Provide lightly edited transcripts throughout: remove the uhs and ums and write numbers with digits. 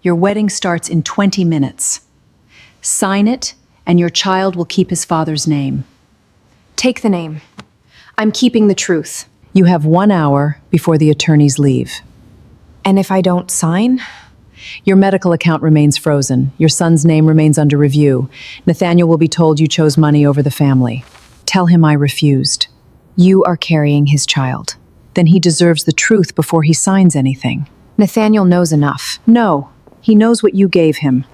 Your wedding starts in 20 minutes. Sign it, and your child will keep his father's name. Take the name. I'm keeping the truth. You have 1 hour before the attorneys leave. And if I don't sign? Your medical account remains frozen. Your son's name remains under review. Nathaniel will be told you chose money over the family. Tell him I refused. You are carrying his child. Then he deserves the truth before he signs anything. Nathaniel knows enough. No, he knows what you gave him.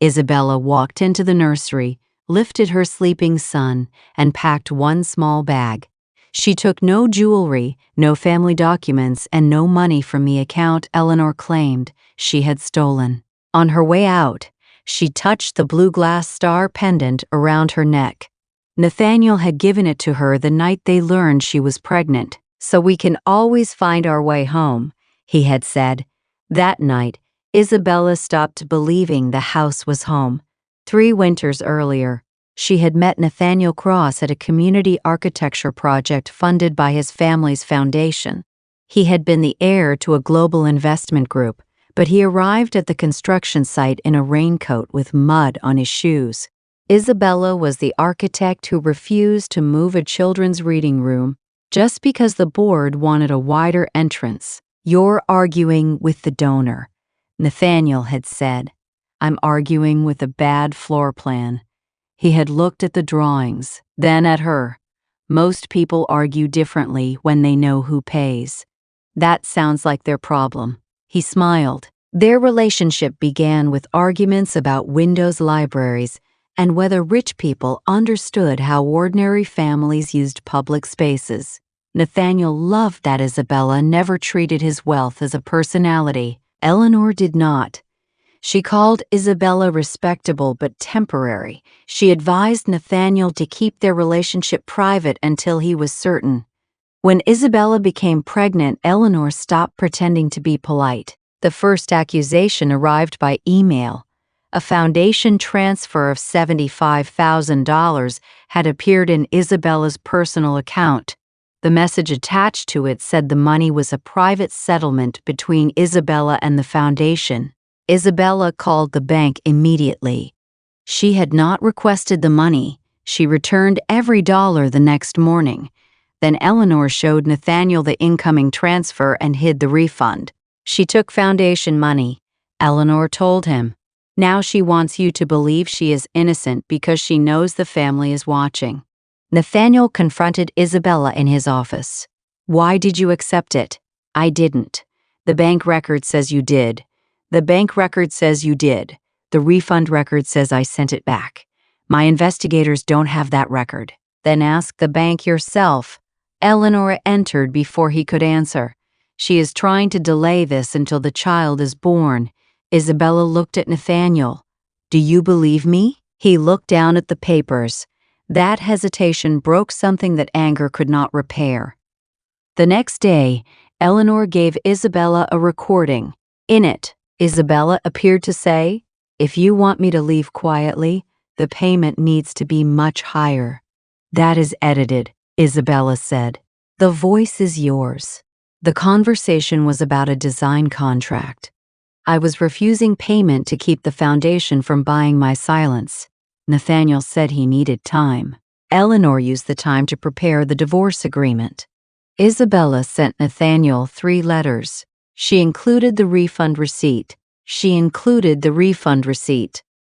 Isabella walked into the nursery, lifted her sleeping son, and packed one small bag. She took no jewelry, no family documents, and no money from the account Eleanor claimed she had stolen. On her way out, she touched the blue glass star pendant around her neck. Nathaniel had given it to her the night they learned she was pregnant. "So we can always find our way home," he had said. That night, Isabella stopped believing the house was home. 3 winters earlier, she had met Nathaniel Cross at a community architecture project funded by his family's foundation. He had been the heir to a global investment group, but he arrived at the construction site in a raincoat with mud on his shoes. Isabella was the architect who refused to move a children's reading room just because the board wanted a wider entrance. "You're arguing with the donor," Nathaniel had said. "I'm arguing with a bad floor plan." He had looked at the drawings, then at her. Most people argue differently when they know who pays. That sounds like their problem. He smiled. Their relationship began with arguments about Windows libraries and whether rich people understood how ordinary families used public spaces. Nathaniel loved that Isabella never treated his wealth as a personality. Eleanor did not. She called Isabella respectable but temporary. She advised Nathaniel to keep their relationship private until he was certain. When Isabella became pregnant, Eleanor stopped pretending to be polite. The first accusation arrived by email. A foundation transfer of $75,000 had appeared in Isabella's personal account. The message attached to it said the money was a private settlement between Isabella and the foundation. Isabella called the bank immediately. She had not requested the money. She returned every dollar the next morning. Then Eleanor showed Nathaniel the incoming transfer and hid the refund. "She took foundation money," Eleanor told him. "Now she wants you to believe she is innocent because she knows the family is watching." Nathaniel confronted Isabella in his office. "Why did you accept it?" "I didn't. The bank record says you did. The bank record says you did. The refund record says I sent it back. My investigators don't have that record." "Then ask the bank yourself." Eleanor entered before he could answer. "She is trying to delay this until the child is born." Isabella looked at Nathaniel. "Do you believe me?" He looked down at the papers. That hesitation broke something that anger could not repair. The next day, Eleanor gave Isabella a recording. In it, Isabella appeared to say, "If you want me to leave quietly, the payment needs to be much higher." "That is edited," Isabella said. "The voice is yours." The conversation was about a design contract. "I was refusing payment to keep the foundation from buying my silence." Nathaniel said he needed time. Eleanor used the time to prepare the divorce agreement. Isabella sent Nathaniel 3 letters. She included the refund receipt.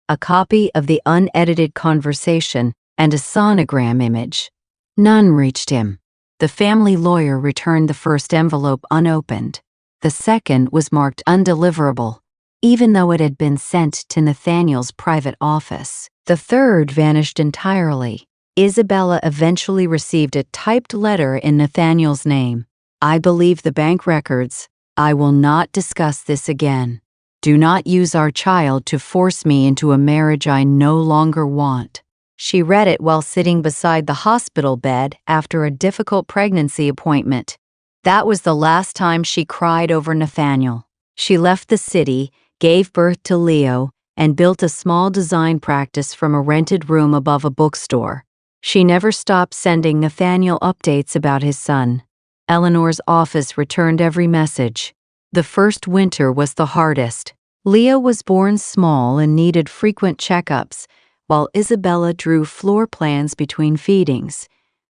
A copy of the unedited conversation, and a sonogram image. None reached him. The family lawyer returned the first envelope unopened. The second was marked undeliverable, even though it had been sent to Nathaniel's private office. The third vanished entirely. Isabella eventually received a typed letter in Nathaniel's name. "I believe the bank records. I will not discuss this again. Do not use our child to force me into a marriage I no longer want." She read it while sitting beside the hospital bed after a difficult pregnancy appointment. That was the last time she cried over Nathaniel. She left the city, gave birth to Leo, and built a small design practice from a rented room above a bookstore. She never stopped sending Nathaniel updates about his son. Eleanor's office returned every message. The first winter was the hardest. Leo was born small and needed frequent checkups, while Isabella drew floor plans between feedings.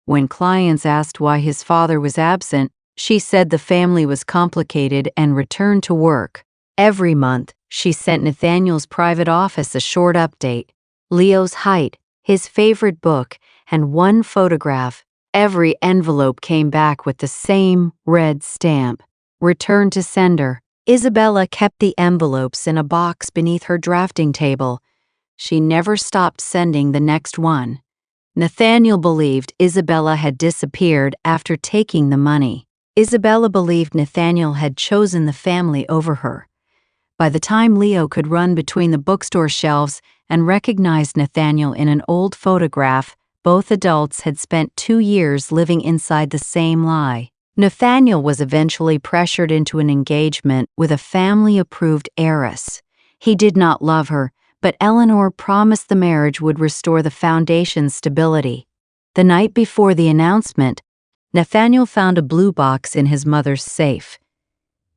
When clients asked why his father was absent, she said the family was complicated and returned to work. Every month, she sent Nathaniel's private office a short update: Leo's height, his favorite book, and one photograph. Every envelope came back with the same red stamp: return to sender. Isabella kept the envelopes in a box beneath her drafting table. She never stopped sending the next one. Nathaniel believed Isabella had disappeared after taking the money. Isabella believed Nathaniel had chosen the family over her. By the time Leo could run between the bookstore shelves and recognized Nathaniel in an old photograph, both adults had spent 2 years living inside the same lie. Nathaniel was eventually pressured into an engagement with a family-approved heiress. He did not love her, but Eleanor promised the marriage would restore the foundation's stability. The night before the announcement, Nathaniel found a blue box in his mother's safe.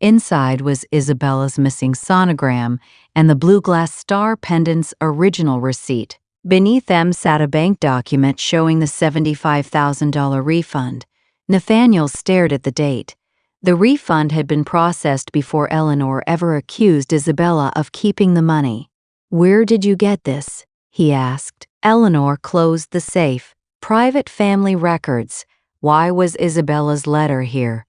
Inside was Isabella's missing sonogram and the blue glass star pendant's original receipt. Beneath them sat a bank document showing the $75,000 refund. Nathaniel stared at the date. The refund had been processed before Eleanor ever accused Isabella of keeping the money. "Where did you get this?" he asked. Eleanor closed the safe. "Private family records." Why was Isabella's letter here?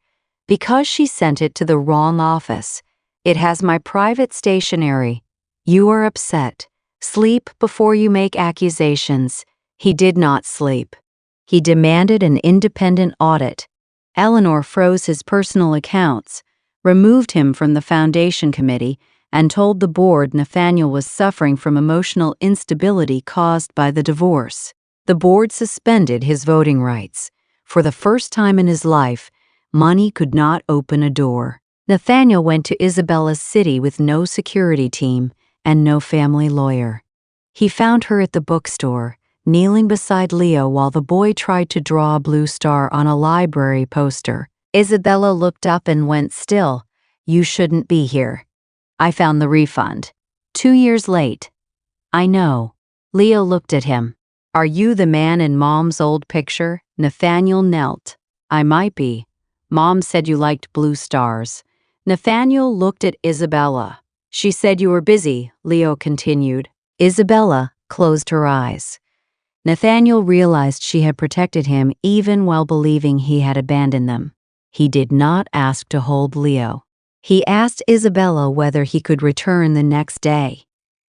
"Because she sent it to the wrong office. It has my private stationery. You are upset. Sleep before you make accusations." He did not sleep. He demanded an independent audit. Eleanor froze his personal accounts, removed him from the foundation committee, and told the board Nathaniel was suffering from emotional instability caused by the divorce. The board suspended his voting rights. For the first time in his life, money could not open a door. Nathaniel went to Isabella's city with no security team and no family lawyer. He found her at the bookstore, kneeling beside Leo while the boy tried to draw a blue star on a library poster. Isabella looked up and went still. "You shouldn't be here. I found the refund. 2 years late." "I know." Leo looked at him. "Are you the man in Mom's old picture?" Nathaniel knelt. "I might be. Mom said you liked blue stars." Nathaniel looked at Isabella. "She said you were busy," Leo continued. Isabella closed her eyes. Nathaniel realized she had protected him even while believing he had abandoned them. He did not ask to hold Leo. He asked Isabella whether he could return the next day.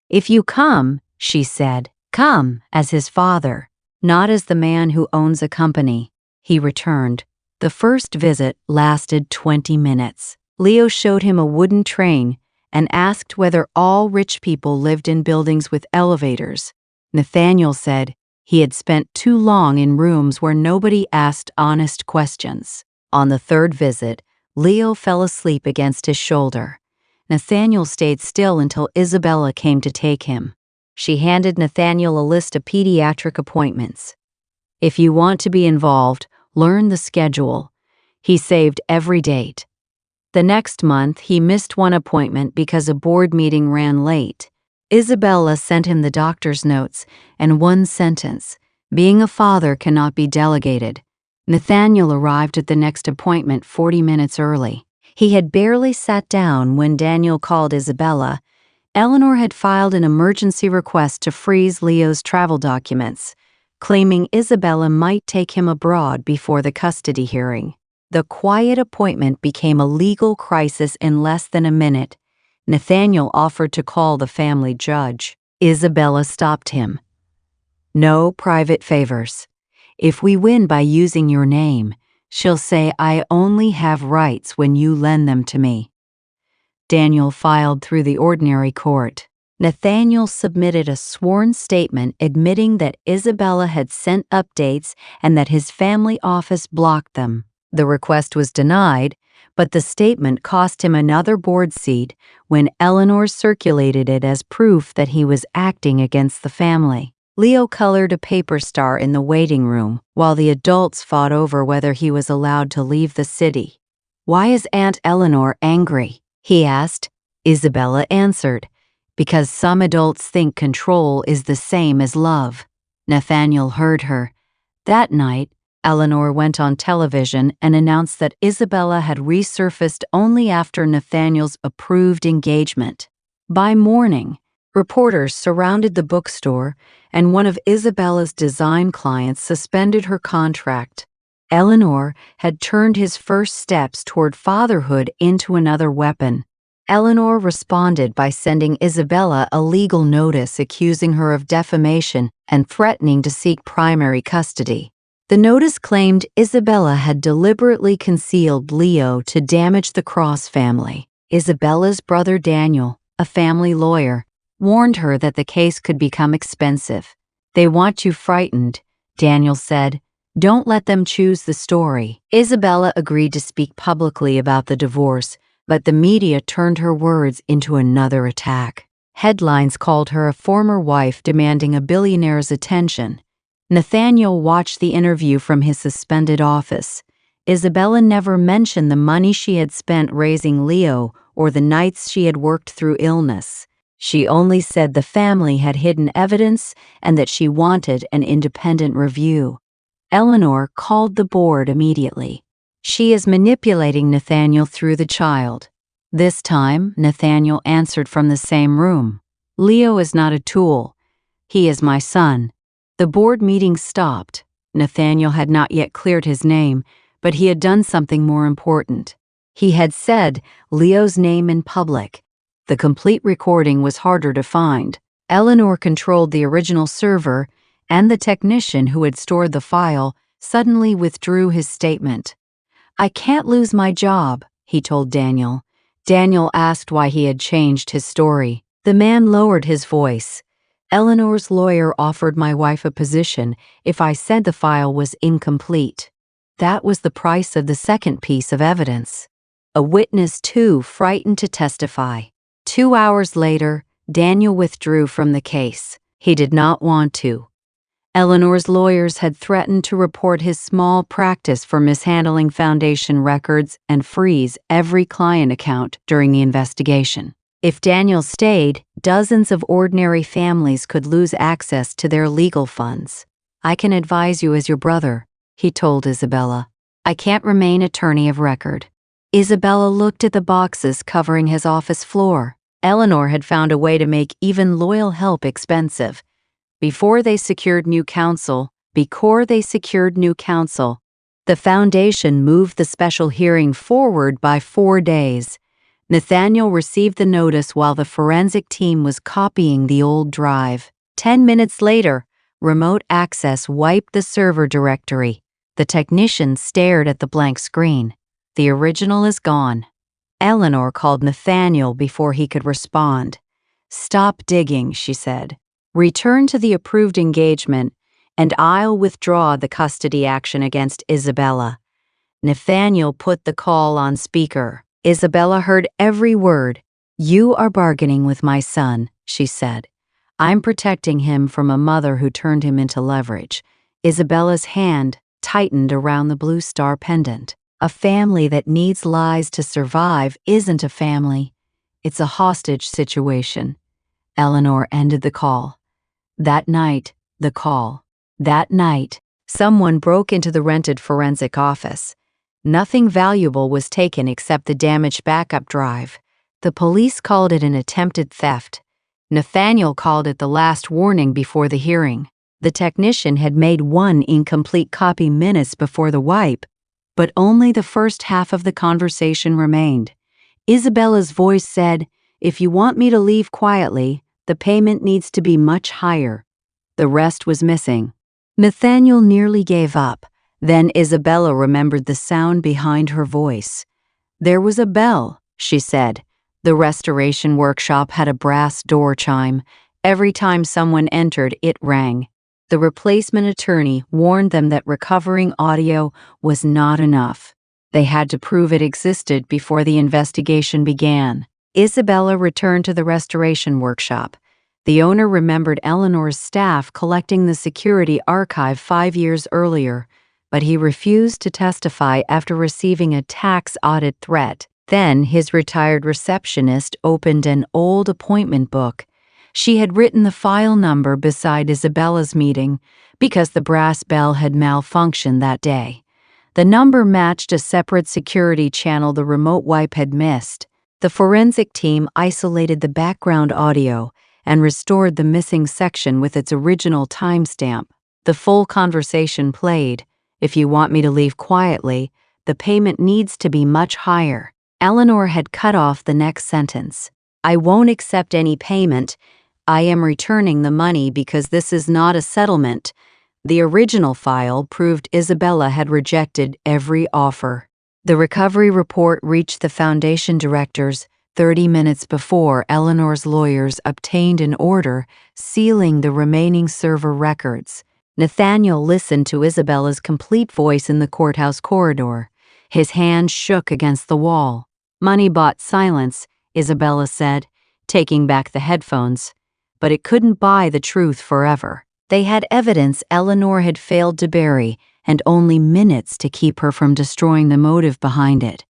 "If you come," she said, "come as his father, not as the man who owns a company." He returned. The first visit lasted 20 minutes. Leo showed him a wooden train and asked whether all rich people lived in buildings with elevators. Nathaniel said he had spent too long in rooms where nobody asked honest questions. On the third visit, Leo fell asleep against his shoulder. Nathaniel stayed still until Isabella came to take him. She handed Nathaniel a list of pediatric appointments. "If you want to be involved, learn the schedule." He saved every date. The next month, he missed one appointment because a board meeting ran late. Isabella sent him the doctor's notes and one sentence: "Being a father cannot be delegated." Nathaniel arrived at the next appointment 40 minutes early. He had barely sat down when Daniel called Isabella. Eleanor had filed an emergency request to freeze Leo's travel documents, claiming Isabella might take him abroad before the custody hearing. The quiet appointment became a legal crisis in less than a minute. Nathaniel offered to call the family judge. Isabella stopped him. "No private favors. If we win by using your name, she'll say I only have rights when you lend them to me." Daniel filed through the ordinary court. Nathaniel submitted a sworn statement admitting that Isabella had sent updates and that his family office blocked them. The request was denied, but the statement cost him another board seat when Eleanor circulated it as proof that he was acting against the family. Leo colored a paper star in the waiting room while the adults fought over whether he was allowed to leave the city. "Why is Aunt Eleanor angry?" he asked. Isabella answered, "Because some adults think control is the same as love." Nathaniel heard her. That night, Eleanor went on television and announced that Isabella had resurfaced only after Nathaniel's approved engagement. By morning, reporters surrounded the bookstore, and one of Isabella's design clients suspended her contract. Eleanor had turned his first steps toward fatherhood into another weapon. Eleanor responded by sending Isabella a legal notice accusing her of defamation and threatening to seek primary custody. The notice claimed Isabella had deliberately concealed Leo to damage the Cross family. Isabella's brother Daniel, a family lawyer, warned her that the case could become expensive. "They want you frightened," Daniel said. "Don't let them choose the story." Isabella agreed to speak publicly about the divorce, but the media turned her words into another attack. Headlines called her a former wife demanding a billionaire's attention. Nathaniel watched the interview from his suspended office. Isabella never mentioned the money she had spent raising Leo or the nights she had worked through illness. She only said the family had hidden evidence and that she wanted an independent review. Eleanor called the board immediately. "She is manipulating Nathaniel through the child." This time, Nathaniel answered from the same room. "Leo is not a tool. He is my son." The board meeting stopped. Nathaniel had not yet cleared his name, but he had done something more important. He had said Leo's name in public. The complete recording was harder to find. Eleanor controlled the original server, and the technician who had stored the file suddenly withdrew his statement. "I can't lose my job," he told Daniel. Daniel asked why he had changed his story. The man lowered his voice. "Eleanor's lawyer offered my wife a position if I said the file was incomplete." That was the price of the second piece of evidence. A witness, too frightened to testify. 2 hours later, Daniel withdrew from the case. He did not want to. Eleanor's lawyers had threatened to report his small practice for mishandling foundation records and freeze every client account during the investigation. If Daniel stayed, dozens of ordinary families could lose access to their legal funds. "I can advise you as your brother," he told Isabella. "I can't remain attorney of record." Isabella looked at the boxes covering his office floor. Eleanor had found a way to make even loyal help expensive. Before they secured new counsel, the foundation moved the special hearing forward by 4 days. Nathaniel received the notice while the forensic team was copying the old drive. 10 minutes later, remote access wiped the server directory. The technician stared at the blank screen. "The original is gone." Eleanor called Nathaniel before he could respond. "Stop digging," she said. "Return to the approved engagement, and I'll withdraw the custody action against Isabella." Nathaniel put the call on speaker. Isabella heard every word. "You are bargaining with my son," she said. "I'm protecting him from a mother who turned him into leverage." Isabella's hand tightened around the blue star pendant. "A family that needs lies to survive isn't a family. It's a hostage situation." Eleanor ended the call. That night, someone broke into the rented forensic office. Nothing valuable was taken except the damaged backup drive. The police called it an attempted theft. Nathaniel called it the last warning before the hearing. The technician had made one incomplete copy minutes before the wipe, but only the first half of the conversation remained. Isabella's voice said, "If you want me to leave quietly, the payment needs to be much higher." The rest was missing. Nathaniel nearly gave up. Then Isabella remembered the sound behind her voice. "There was a bell," she said. The restoration workshop had a brass door chime. Every time someone entered, it rang. The replacement attorney warned them that recovering audio was not enough. They had to prove it existed before the investigation began. Isabella returned to the restoration workshop. The owner remembered Eleanor's staff collecting the security archive 5 years earlier, but he refused to testify after receiving a tax audit threat. Then his retired receptionist opened an old appointment book. She had written the file number beside Isabella's meeting because the brass bell had malfunctioned that day. The number matched a separate security channel the remote wipe had missed. The forensic team isolated the background audio and restored the missing section with its original timestamp. The full conversation played. "If you want me to leave quietly, the payment needs to be much higher." Eleanor had cut off the next sentence. "I won't accept any payment. I am returning the money because this is not a settlement." The original file proved Isabella had rejected every offer. The recovery report reached the foundation directors 30 minutes before Eleanor's lawyers obtained an order sealing the remaining server records. Nathaniel listened to Isabella's complete voice in the courthouse corridor. His hand shook against the wall. "Money bought silence," Isabella said, taking back the headphones. But it couldn't buy the truth forever. They had evidence Eleanor had failed to bury, and only minutes to keep her from destroying the motive behind it.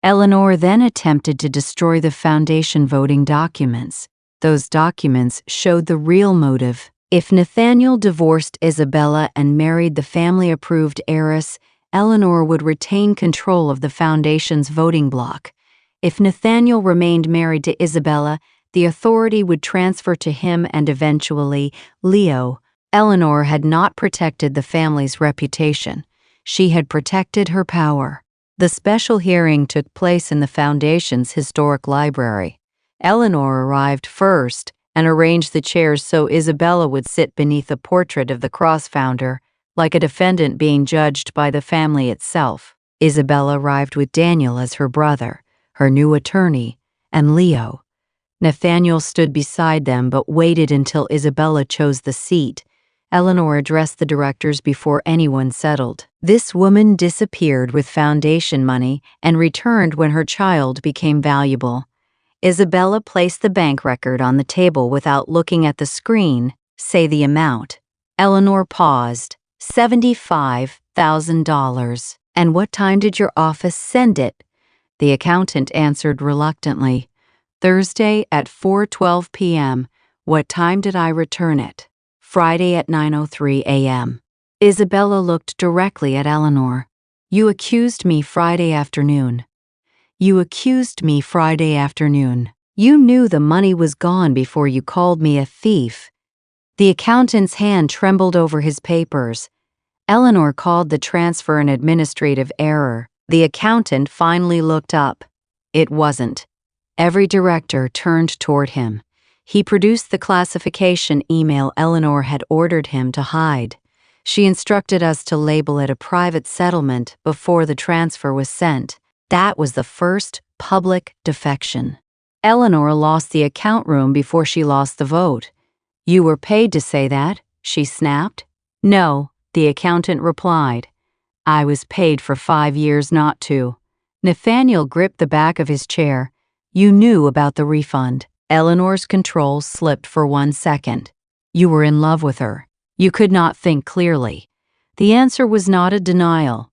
Eleanor then attempted to destroy the foundation voting documents. Those documents showed the real motive. If Nathaniel divorced Isabella and married the family-approved heiress, Eleanor would retain control of the foundation's voting block. If Nathaniel remained married to Isabella, the authority would transfer to him and eventually Leo. Eleanor had not protected the family's reputation. She had protected her power. The special hearing took place in the foundation's historic library. Eleanor arrived first and arranged the chairs so Isabella would sit beneath a portrait of the Cross founder, like a defendant being judged by the family itself. Isabella arrived with Daniel as her brother, her new attorney, and Leo. Nathaniel stood beside them but waited until Isabella chose the seat. Eleanor addressed the directors before anyone settled. "This woman disappeared with foundation money and returned when her child became valuable." Isabella placed the bank record on the table without looking at the screen. "Say the amount." Eleanor paused. $75,000. "And what time did your office send it?" The accountant answered reluctantly. "Thursday at 4:12 p.m. What time did I return it?" "Friday at 9:03 a.m. Isabella looked directly at Eleanor. "You accused me Friday afternoon. You accused me Friday afternoon. You knew the money was gone before you called me a thief." The accountant's hand trembled over his papers. Eleanor called the transfer an administrative error. The accountant finally looked up. It wasn't. Every director turned toward him. He produced the classification email Eleanor had ordered him to hide. She instructed us to label it a private settlement before the transfer was sent. That was the first public defection. Eleanor lost the account room before she lost the vote. "You were paid to say that," she snapped. "No," the accountant replied. "I was paid for 5 years not to." Nathaniel gripped the back of his chair. "You knew about the refund." Eleanor's control slipped for 1 second. "You were in love with her. You could not think clearly." The answer was not a denial.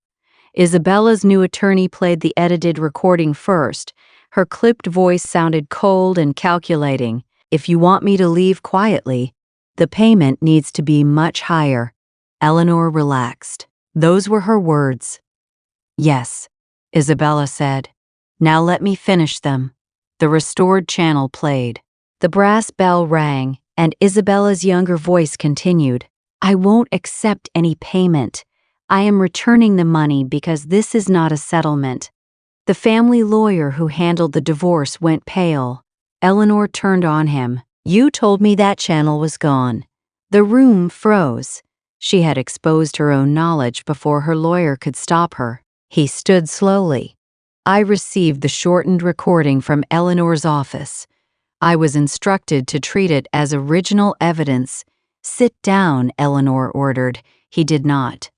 Isabella's new attorney played the edited recording first. Her clipped voice sounded cold and calculating. "If you want me to leave quietly, the payment needs to be much higher." Eleanor relaxed. Those were her words. "Yes," Isabella said. "Now let me finish them." The restored channel played. The brass bell rang, and Isabella's younger voice continued. "I won't accept any payment. I am returning the money because this is not a settlement." The family lawyer who handled the divorce went pale. Eleanor turned on him. "You told me that channel was gone." The room froze. She had exposed her own knowledge before her lawyer could stop her. He stood slowly. "I received the shortened recording from Eleanor's office. I was instructed to treat it as original evidence." "Sit down," Eleanor ordered. He did not.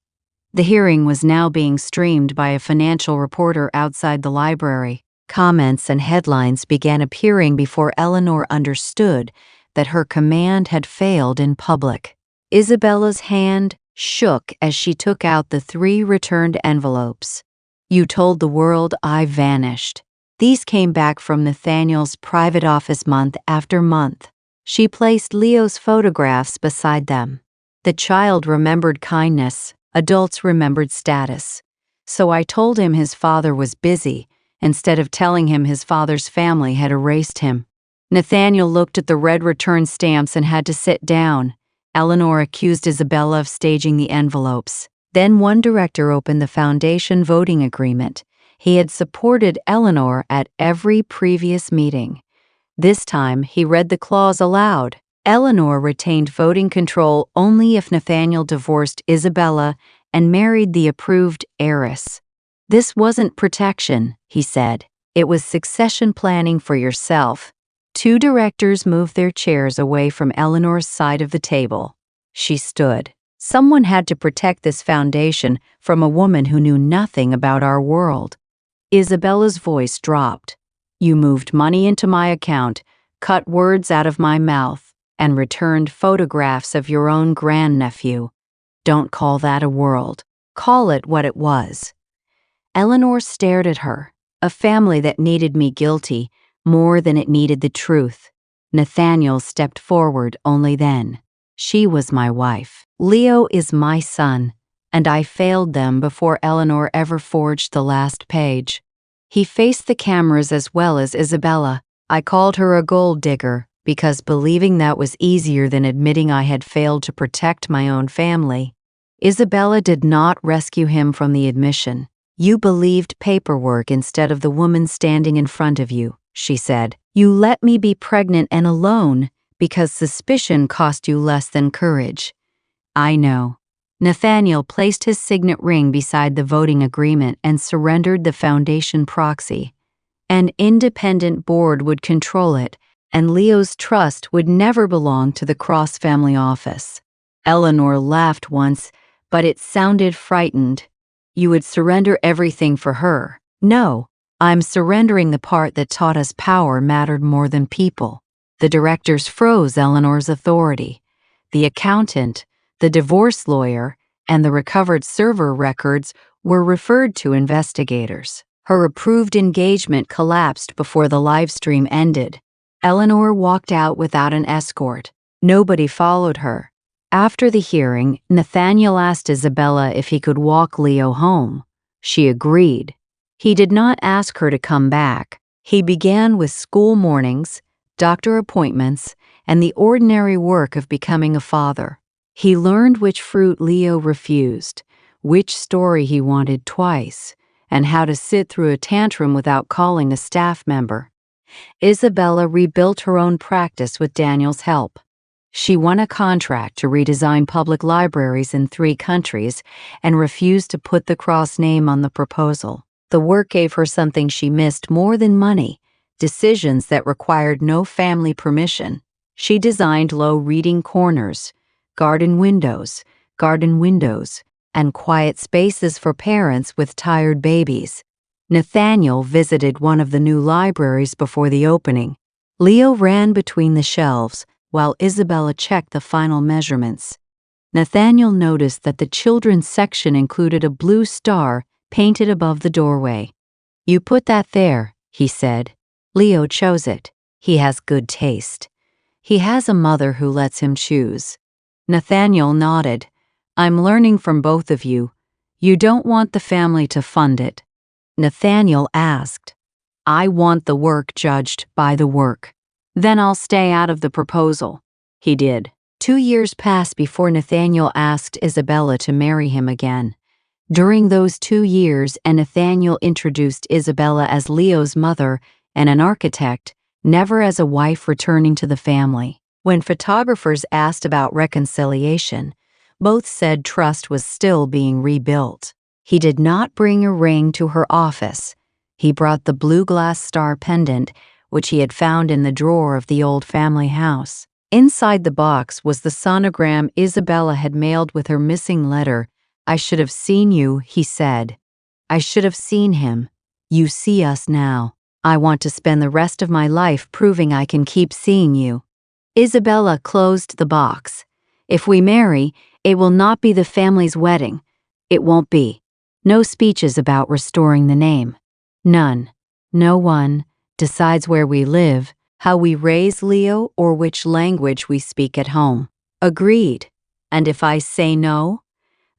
The hearing was now being streamed by a financial reporter outside the library. Comments and headlines began appearing before Eleanor understood that her command had failed in public. Isabella's hand shook as she took out the 3 returned envelopes. "You told the world I vanished." These came back from Nathaniel's private office month after month. She placed Leo's photographs beside them. The child remembered kindness, adults remembered status. So I told him his father was busy, instead of telling him his father's family had erased him. Nathaniel looked at the red return stamps and had to sit down. Eleanor accused Isabella of staging the envelopes. Then one director opened the foundation voting agreement. He had supported Eleanor at every previous meeting. This time, he read the clause aloud. Eleanor retained voting control only if Nathaniel divorced Isabella and married the approved heiress. This wasn't protection, he said. It was succession planning for yourself. Two directors moved their chairs away from Eleanor's side of the table. She stood. Someone had to protect this foundation from a woman who knew nothing about our world. Isabella's voice dropped. You moved money into my account, cut words out of my mouth, and returned photographs of your own grandnephew. Don't call that a world. Call it what it was. Eleanor stared at her, a family that needed me guilty more than it needed the truth. Nathaniel stepped forward only then. She was my wife. Leo is my son, and I failed them before Eleanor ever forged the last page. He faced the cameras as well as Isabella. I called her a gold digger because believing that was easier than admitting I had failed to protect my own family. Isabella did not rescue him from the admission. You believed paperwork instead of the woman standing in front of you, she said. You let me be pregnant and alone because suspicion cost you less than courage. I know. Nathaniel placed his signet ring beside the voting agreement and surrendered the foundation proxy. An independent board would control it, and Leo's trust would never belong to the Cross family office. Eleanor laughed once, but it sounded frightened. You would surrender everything for her. No, I'm surrendering the part that taught us power mattered more than people. The directors froze Eleanor's authority. The accountant, the divorce lawyer, and the recovered server records were referred to investigators. Her approved engagement collapsed before the live stream ended. Eleanor walked out without an escort. Nobody followed her. After the hearing, Nathaniel asked Isabella if he could walk Leo home. She agreed. He did not ask her to come back. He began with school mornings, doctor appointments, and the ordinary work of becoming a father. He learned which fruit Leo refused, which story he wanted twice, and how to sit through a tantrum without calling a staff member. Isabella rebuilt her own practice with Daniel's help. She won a contract to redesign public libraries in 3 countries and refused to put the Cross name on the proposal. The work gave her something she missed more than money, decisions that required no family permission. She designed low reading corners, garden windows, and quiet spaces for parents with tired babies. Nathaniel visited one of the new libraries before the opening. Leo ran between the shelves, while Isabella checked the final measurements. Nathaniel noticed that the children's section included a blue star painted above the doorway. You put that there, he said. Leo chose it. He has good taste. He has a mother who lets him choose. Nathaniel nodded. I'm learning from both of you. You don't want the family to fund it. Nathaniel asked. I want the work judged by the work. Then I'll stay out of the proposal. He did. 2 years passed before Nathaniel asked Isabella to marry him again. During those 2 years, Nathaniel introduced Isabella as Leo's mother and an architect, never as a wife returning to the family. When photographers asked about reconciliation, both said trust was still being rebuilt. He did not bring a ring to her office. He brought the blue glass star pendant, which he had found in the drawer of the old family house. Inside the box was the sonogram Isabella had mailed with her missing letter. I should have seen you, he said. I should have seen him. You see us now. I want to spend the rest of my life proving I can keep seeing you. Isabella closed the box. If we marry, it will not be the family's wedding. It won't be. No speeches about restoring the name. None. No one decides where we live, how we raise Leo, or which language we speak at home. Agreed. And if I say no,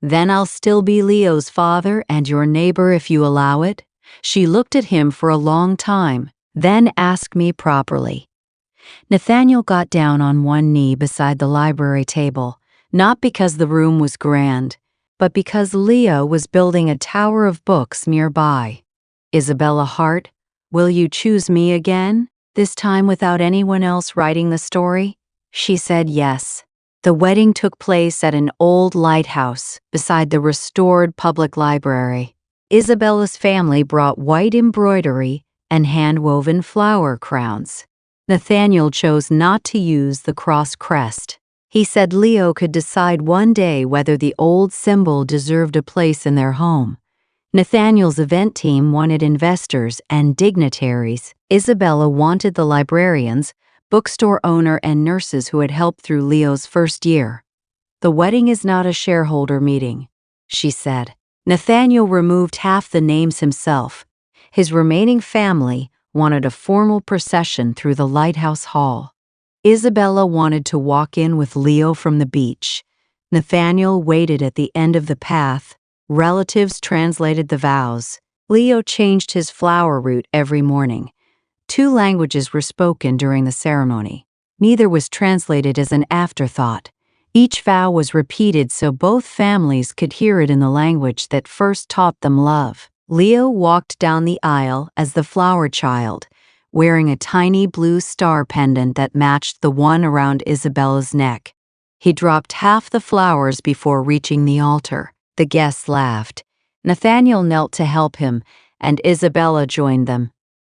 then I'll still be Leo's father and your neighbor if you allow it. She looked at him for a long time, then asked me properly. Nathaniel got down on one knee beside the library table, not because the room was grand, but because Leo was building a tower of books nearby. Isabella Hart, will you choose me again, this time without anyone else writing the story? She said yes. The wedding took place at an old lighthouse beside the restored public library. Isabella's family brought white embroidery and hand-woven flower crowns. Nathaniel chose not to use the cross crest. He said Leo could decide one day whether the old symbol deserved a place in their home. Nathaniel's event team wanted investors and dignitaries. Isabella wanted the librarians, bookstore owner, and nurses who had helped through Leo's first year. The wedding is not a shareholder meeting, she said. Nathaniel removed half the names himself. His remaining family wanted a formal procession through the lighthouse hall. Isabella wanted to walk in with Leo from the beach. Nathaniel waited at the end of the path. Relatives translated the vows. Leo changed his flower route every morning. 2 languages were spoken during the ceremony. Neither was translated as an afterthought. Each vow was repeated so both families could hear it in the language that first taught them love. Leo walked down the aisle as the flower child, wearing a tiny blue star pendant that matched the one around Isabella's neck. He dropped half the flowers before reaching the altar. The guests laughed. Nathaniel knelt to help him, and Isabella joined them.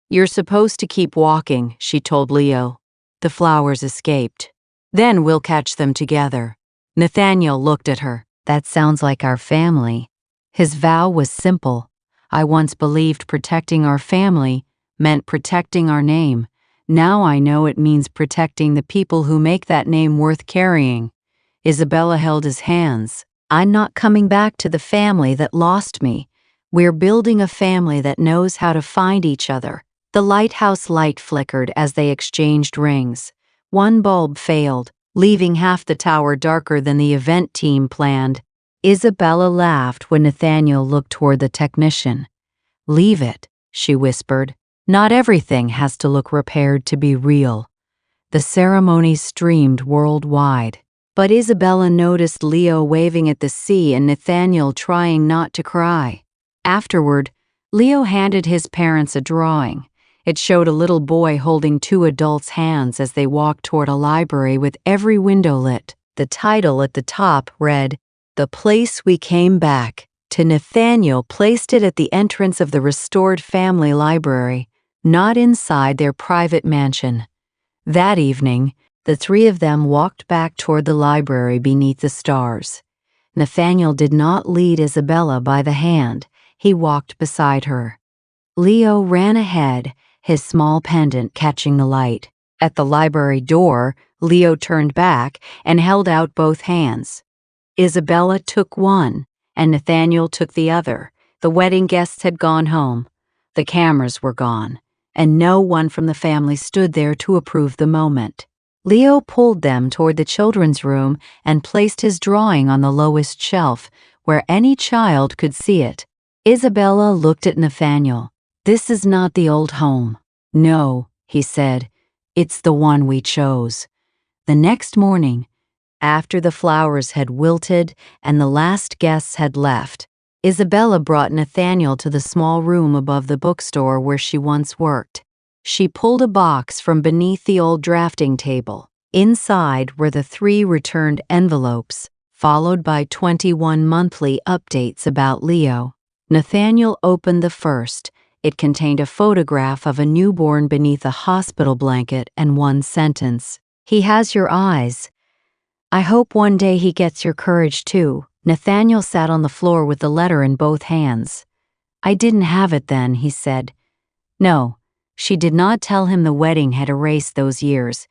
"You're supposed to keep walking," she told Leo. The flowers escaped. "Then we'll catch them together." Nathaniel looked at her. "That sounds like our family." His vow was simple. "I once believed protecting our family meant protecting our name. Now I know it means protecting the people who make that name worth carrying." Isabella held his hands. "I'm not coming back to the family that lost me. We're building a family that knows how to find each other." The lighthouse light flickered as they exchanged rings. One bulb failed, leaving half the tower darker than the event team planned. Isabella laughed when Nathaniel looked toward the technician. "Leave it," she whispered. "Not everything has to look repaired to be real." The ceremony streamed worldwide. But Isabella noticed Leo waving at the sea and Nathaniel trying not to cry. Afterward, Leo handed his parents a drawing. It showed a little boy holding 2 adults' hands as they walked toward a library with every window lit. The title at the top read, "The Place We Came Back to." Nathaniel placed it at the entrance of the restored family library, not inside their private mansion. That evening, the 3 of them walked back toward the library beneath the stars. Nathaniel did not lead Isabella by the hand. He walked beside her. Leo ran ahead, his small pendant catching the light. At the library door, Leo turned back and held out both hands. Isabella took one, and Nathaniel took the other. The wedding guests had gone home. The cameras were gone, and no one from the family stood there to approve the moment. Leo pulled them toward the children's room and placed his drawing on the lowest shelf, where any child could see it. Isabella looked at Nathaniel. "This is not the old home." "No," he said. "It's the one we chose." The next morning, after the flowers had wilted and the last guests had left, Isabella brought Nathaniel to the small room above the bookstore where she once worked. She pulled a box from beneath the old drafting table. Inside were the 3 returned envelopes, followed by 21 monthly updates about Leo. Nathaniel opened the first. It contained a photograph of a newborn beneath a hospital blanket and one sentence. "He has your eyes. I hope one day he gets your courage too." Nathaniel sat on the floor with the letter in both hands. "I didn't have it then," he said. No, she did not tell him the wedding had erased those years.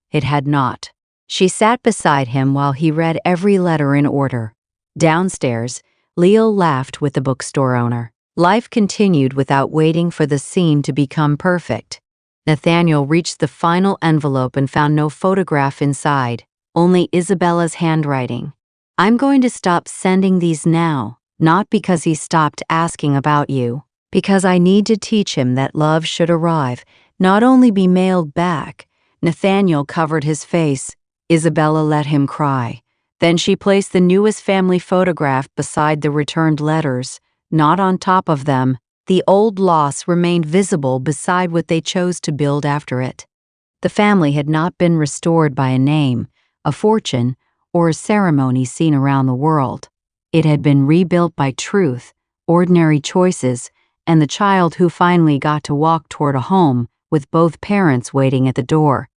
It had not. She sat beside him while he read every letter in order. Downstairs, Leo laughed with the bookstore owner. Life continued without waiting for the scene to become perfect. Nathaniel reached the final envelope and found no photograph inside, only Isabella's handwriting. I'm going to stop sending these now, not because he stopped asking about you, because I need to teach him that love should arrive, not only be mailed back. Nathaniel covered his face. Isabella let him cry. Then she placed the newest family photograph beside the returned letters, not on top of them. The old loss remained visible beside what they chose to build after it. The family had not been restored by a name, a fortune, or a ceremony seen around the world. It had been rebuilt by truth, ordinary choices, and the child who finally got to walk toward a home with both parents waiting at the door.